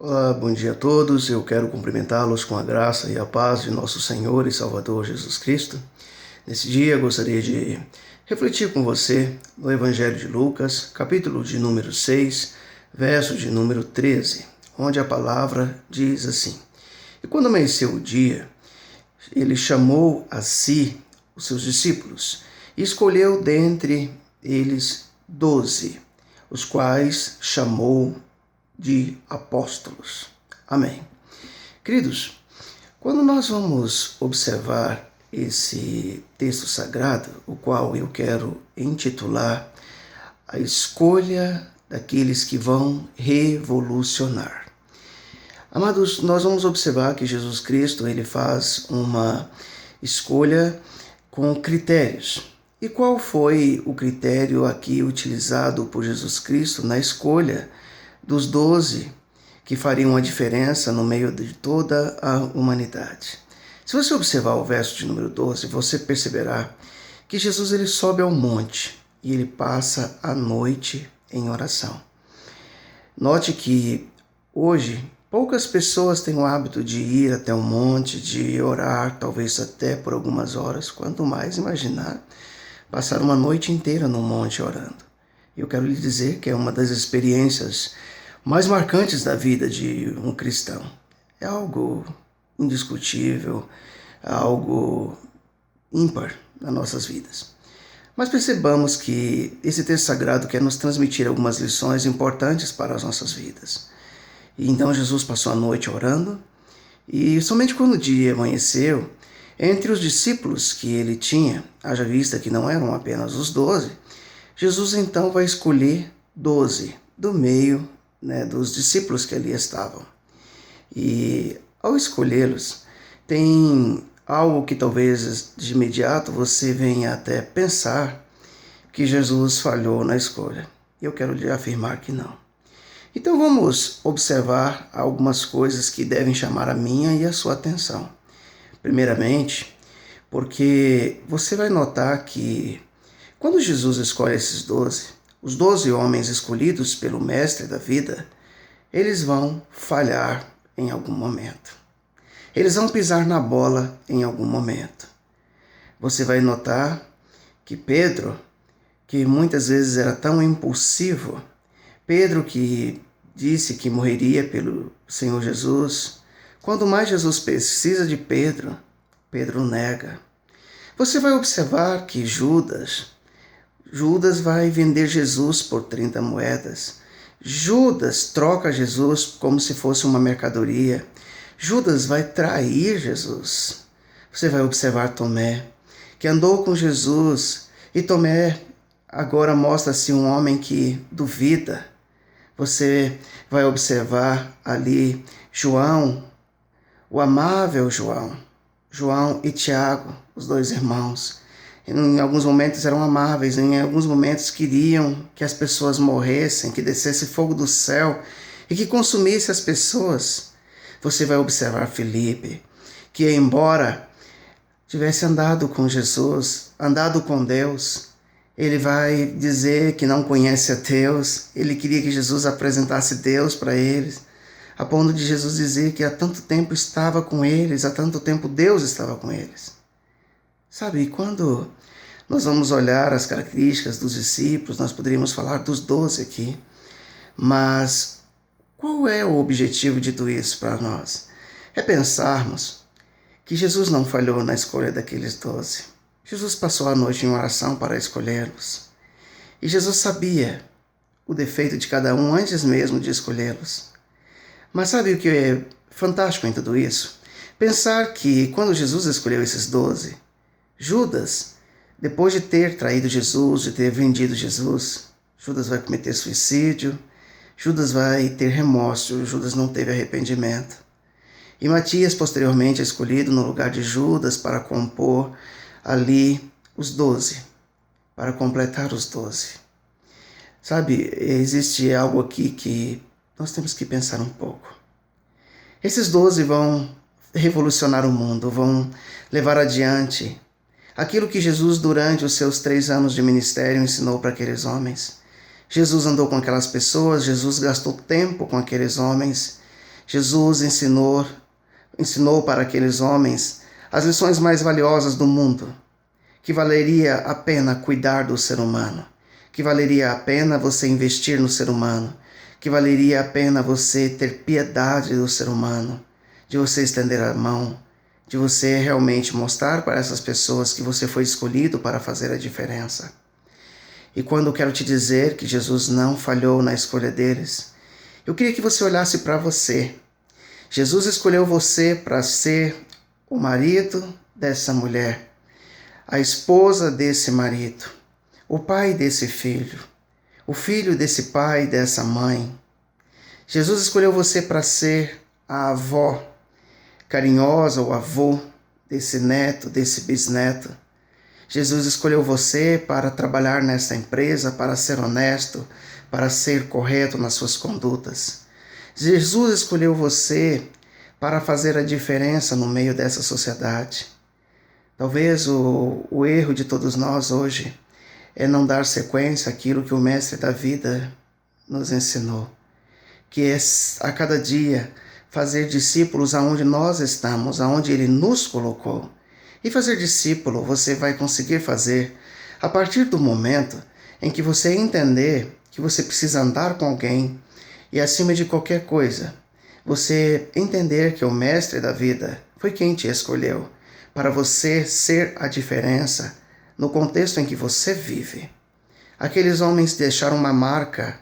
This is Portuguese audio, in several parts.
Olá, bom dia a todos. Eu quero cumprimentá-los com a graça e a paz de nosso Senhor e Salvador Jesus Cristo. Nesse dia, gostaria de refletir com você no Evangelho de Lucas, capítulo de número 6, verso de número 13, onde a palavra diz assim: E quando amanheceu o dia, ele chamou a si os seus discípulos e escolheu dentre eles 12, os quais chamou de apóstolos. Amém. Queridos, quando nós vamos observar esse texto sagrado, o qual eu quero intitular A Escolha daqueles que vão revolucionar. Amados, nós vamos observar que Jesus Cristo ele faz uma escolha com critérios. E qual foi o critério aqui utilizado por Jesus Cristo na escolha dos 12 que fariam a diferença no meio de toda a humanidade? Se você observar o verso de número 12, você perceberá que Jesus ele sobe ao monte e ele passa a noite em oração. Note que hoje poucas pessoas têm o hábito de ir até o monte, de orar, talvez até por algumas horas, quanto mais imaginar passar uma noite inteira no monte orando. Eu quero lhe dizer que é uma das experiências mais marcantes da vida de um cristão. É algo indiscutível, algo ímpar nas nossas vidas. Mas percebamos que esse texto sagrado quer nos transmitir algumas lições importantes para as nossas vidas. E então Jesus passou a noite orando, e somente quando o dia amanheceu, entre os discípulos que ele tinha, haja vista que não eram apenas os 12, Jesus então vai escolher 12 do meio dos discípulos que ali estavam. E ao escolhê-los, tem algo que talvez de imediato você venha até pensar que Jesus falhou na escolha. Eu quero lhe afirmar que não. Então vamos observar algumas coisas que devem chamar a minha e a sua atenção. Primeiramente, porque você vai notar que quando Jesus escolhe esses 12, os 12 homens escolhidos pelo Mestre da vida, eles vão falhar em algum momento. Eles vão pisar na bola em algum momento. Você vai notar que Pedro, que muitas vezes era tão impulsivo, Pedro que disse que morreria pelo Senhor Jesus, quando mais Jesus precisa de Pedro, Pedro nega. Você vai observar que Judas vai vender Jesus por 30 moedas. Judas troca Jesus como se fosse uma mercadoria. Judas vai trair Jesus. Você vai observar Tomé, que andou com Jesus, e Tomé agora mostra-se um homem que duvida. Você vai observar ali João, o amável João e Tiago, os dois irmãos. Em alguns momentos eram amáveis, em alguns momentos queriam que as pessoas morressem, que descesse fogo do céu e que consumisse as pessoas. Você vai observar Felipe, que embora tivesse andado com Jesus, andado com Deus, ele vai dizer que não conhece a Deus, ele queria que Jesus apresentasse Deus para eles, a ponto de Jesus dizer que há tanto tempo estava com eles, há tanto tempo Deus estava com eles. Sabe, quando nós vamos olhar as características dos discípulos, nós poderíamos falar dos 12 aqui, mas qual é o objetivo de tudo isso para nós? É pensarmos que Jesus não falhou na escolha daqueles 12. Jesus passou a noite em oração para escolhê-los. E Jesus sabia o defeito de cada um antes mesmo de escolhê-los. Mas sabe o que é fantástico em tudo isso? Pensar que quando Jesus escolheu esses 12, Judas, depois de ter traído Jesus, de ter vendido Jesus, Judas vai cometer suicídio, Judas vai ter remorso, Judas não teve arrependimento. E Matias, posteriormente, é escolhido no lugar de Judas para compor ali os 12, para completar os 12. Sabe, existe algo aqui que nós temos que pensar um pouco. Esses 12 vão revolucionar o mundo, vão levar adiante aquilo que Jesus, durante os seus 3 anos de ministério, ensinou para aqueles homens. Jesus andou com aquelas pessoas, Jesus gastou tempo com aqueles homens, Jesus ensinou para aqueles homens as lições mais valiosas do mundo, que valeria a pena cuidar do ser humano, que valeria a pena você investir no ser humano, que valeria a pena você ter piedade do ser humano, de você estender a mão, de você realmente mostrar para essas pessoas que você foi escolhido para fazer a diferença. E quando eu quero te dizer que Jesus não falhou na escolha deles, eu queria que você olhasse para você. Jesus escolheu você para ser o marido dessa mulher, a esposa desse marido, o pai desse filho, o filho desse pai e dessa mãe. Jesus escolheu você para ser a avó carinhosa, o avô desse neto, desse bisneto. Jesus escolheu você para trabalhar nesta empresa, para ser honesto, para ser correto nas suas condutas. Jesus escolheu você para fazer a diferença no meio dessa sociedade. Talvez o erro de todos nós hoje é não dar sequência àquilo que o Mestre da vida nos ensinou, que é a cada dia fazer discípulos aonde nós estamos, aonde Ele nos colocou. E fazer discípulo você vai conseguir fazer a partir do momento em que você entender que você precisa andar com alguém e, acima de qualquer coisa, você entender que o Mestre da vida foi quem te escolheu para você ser a diferença no contexto em que você vive. Aqueles homens deixaram uma marca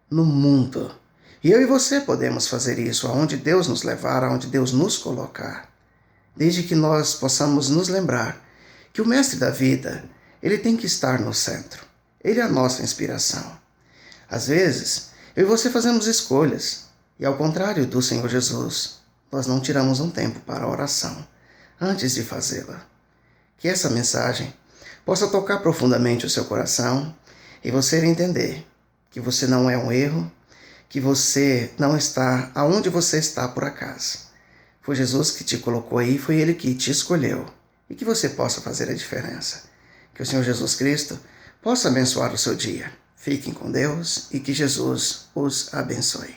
no mundo. E eu e você podemos fazer isso aonde Deus nos levar, aonde Deus nos colocar. Desde que nós possamos nos lembrar que o Mestre da vida, ele tem que estar no centro. Ele é a nossa inspiração. Às vezes, eu e você fazemos escolhas, e ao contrário do Senhor Jesus, nós não tiramos um tempo para a oração antes de fazê-la. Que essa mensagem possa tocar profundamente o seu coração e você entender que você não é um erro, que você não está aonde você está por acaso. Foi Jesus que te colocou aí, foi Ele que te escolheu. E que você possa fazer a diferença. Que o Senhor Jesus Cristo possa abençoar o seu dia. Fiquem com Deus e que Jesus os abençoe.